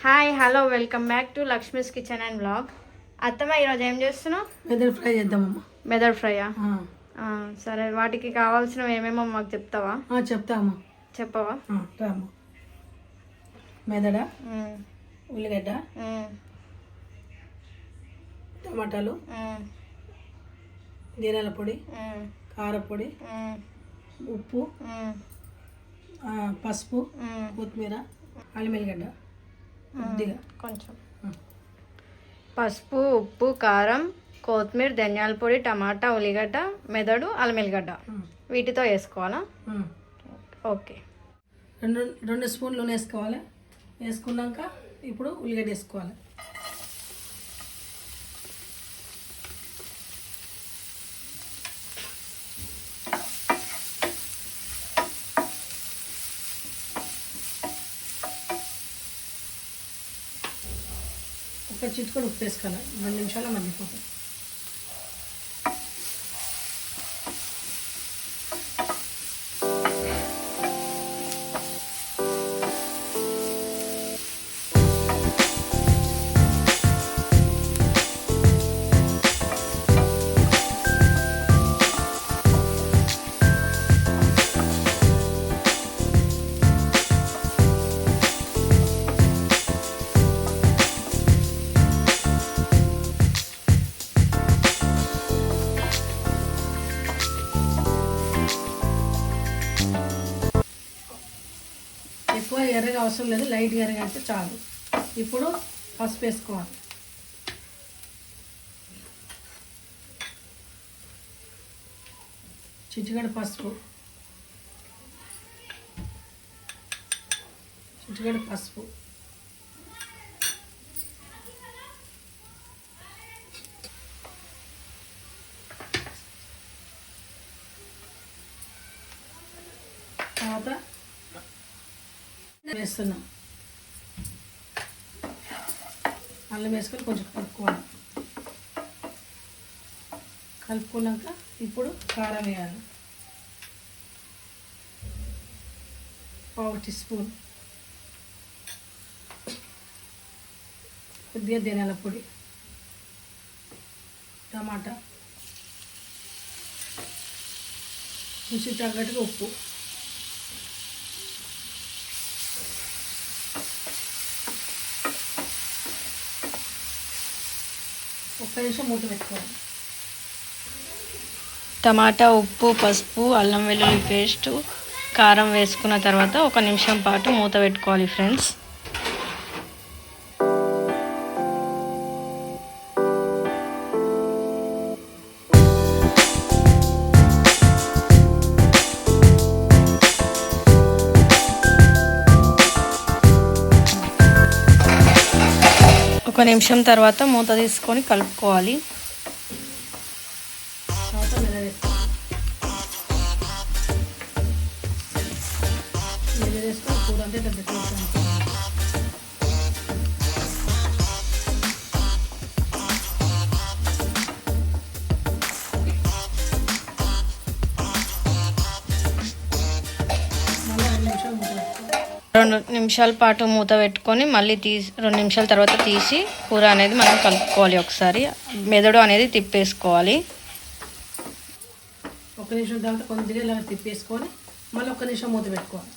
Hi hello welcome back to Lakshmi's kitchen and blog. అత్తమ్మ ఈరోజు ఏం చేస్తున్నావు? మెదడు ఫ్రై చేద్దామమ్మా. మెదడు ఫ్రైయా? సరే, వాటికి కావాల్సినవి ఏమేమో మాకు చెప్తావా? చెప్తామా. చెప్పవా? రామ్మా. మెదడ, ఉల్లిగడ్డ, టమాటాలు, ధనియాల పొడి, కారపొడి, ఉప్పు, పసుపు, కొత్తిమీర, అల్లం వెల్లిగడ్డ కొద్దిగా కొంచెం పసుపు, ఉప్పు, కారం, కొత్తిమీర, ధనియాల పొడి, టమాటా, ఉల్లిగడ్డ, మెదడు, అల్లం వెల్లిగడ్డ వీటితో వేసుకోవాలా? ఓకే. రెండు స్పూన్లు నూనె వేసుకోవాలి. వేసుకున్నాక ఇప్పుడు ఉల్లిగడ్డ వేసుకోవాలి. ఒక చిటికెడు ఉప్పు వేసుకోవాలి. 2 నిమిషాలు మగ్గిపోతుంది. ఎక్కువ ఎర్రగా అవసరం లేదు, లైట్గా ఎర్రగా అయితే చాలు. ఇప్పుడు పసుపు వేసుకోవాలి. చిటికెడు పసుపు, చిటికెడు పసుపు, తర్వాత వేస్తున్నాం. అల్లం వేసుకొని కొంచెం కలుపుకోవాలి. కలుపుకున్నాక ఇప్పుడు కారం వేయాలి. 1 టీ స్పూన్. కొద్దిగా ధనియాల పొడి, టమాటా, రుచి తగ్గట్టుగా ఉప్పు. ఒక్క నిమిషం మూత పెట్టుకోవాలి. టమాటా, ఉప్పు, పసుపు, అల్లం వెల్లుల్లి పేస్టు, కారం వేసుకున్న తర్వాత 1 నిమిషం పాటు మూత పెట్టుకోవాలి ఫ్రెండ్స్. ఒక నిమిషం తర్వాత మూత తీసుకొని కలుపుకోవాలి. కూర అంతే పెట్టుకోవాలి. రెండు నిమిషాల పాటు మూత పెట్టుకొని మళ్ళీ 2 నిమిషాల తర్వాత తీసి కూర అనేది మనం కలుపుకోవాలి. ఒకసారి మెదడు అనేది తిప్పేసుకోవాలి. 1 నిమిషం తర్వాత కొద్దిగా ఇలా తిప్పేసుకొని మళ్ళీ 1 నిమిషం మూత పెట్టుకోవాలి.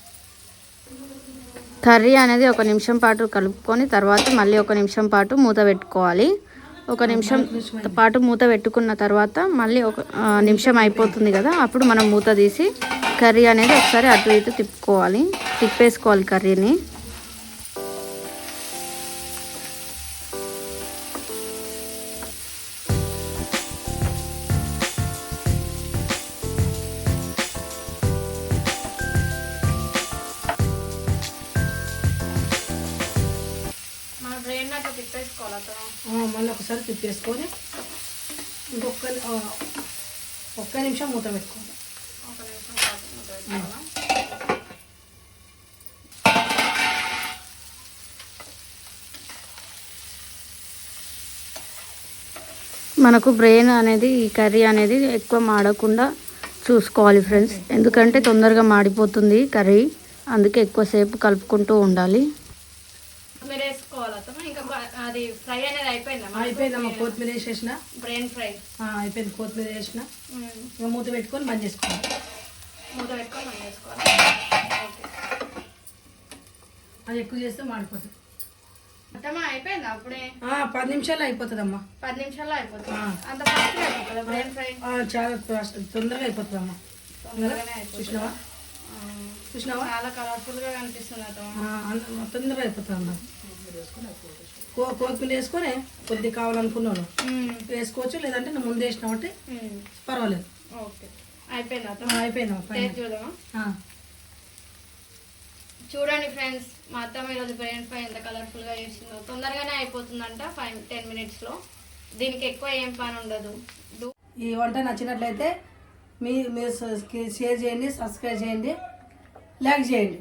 కర్రీ అనేది 1 నిమిషం పాటు కలుపుకొని తర్వాత మళ్ళీ 1 నిమిషం పాటు మూత పెట్టుకోవాలి. 1 నిమిషం పాటు మూత పెట్టుకున్న తర్వాత మళ్ళీ 1 నిమిషం అయిపోతుంది కదా, అప్పుడు మనం మూత తీసి కర్రీ అనేది ఒకసారి అటు ఇటు తిప్పేసుకోవాలి కర్రీని. మళ్ళీ ఒకసారి తిప్పేసుకొని ఒక్క నిమిషం మూత పెట్టుకోవాలి. మనకు బ్రెయిన్ అనేది ఈ కర్రీ అనేది ఎక్కువ మాడకుండా చూసుకోవాలి ఫ్రెండ్స్, ఎందుకంటే తొందరగా మాడిపోతుంది కర్రీ, అందుకే ఎక్కువసేపు కలుపుకుంటూ ఉండాలి. అది ఫ్రై అనేది అయిపోయిందా? అయిపోయిందమ్మా. కొత్తిమీర వేసేసిన. బ్రెయిన్ ఫ్రై అయిపోయింది. కొత్తిమీర వేసిన. ఇక మూత పెట్టుకొని బంద్ చేసుకోవాలి. మూత పెట్టుకొని బంద్ చేసుకోవాలి. ఓకే. అది ఎక్కువ చేస్తే మాడిపోతుంది. అత్తమ్మా అయిపోయిందా అప్పుడే? 10 నిమిషాలు అయిపోతుందమ్మా. 10 నిమిషాల్లో అయిపోతుంది. అంత ఫాస్ట్గా అయిపోతుందా బ్రెయిన్ ఫ్రై? చాలా తొందరగా అయిపోతుందమ్మా. తొందరగానే అయిపోతుంది. చూసినావా? చూసినావా? చాలా కలర్ఫుల్గా కనిపిస్తుంది అత్తమ్మ. తొందరగా అయిపోతుందమ్మా. కొత్తిమీర వేసుకొని కొద్దిగా కావాలనుకున్నాను వేసుకోవచ్చు, లేదంటే నువ్వు ముందు వేసినావు అంటే పర్వాలేదు. ఓకే. అయిపోయిందా? అయిపోయిందమ్మా. టేస్ట్ చూద్దామా? చూడండి ఫ్రెండ్స్, మా అత్తమ్మ ఈరోజు బ్రెయిన్ ఫ్రై ఎంత కలర్ఫుల్గా చేసిందో. తొందరగానే అయిపోతుందంట 5-10 మినిట్స్లో. దీనికి ఎక్కువ ఏం పని ఉండదు. ఈ వంట నచ్చినట్లయితే మీరు షేర్ చేయండి, సబ్స్క్రైబ్ చేయండి, లైక్ చేయండి.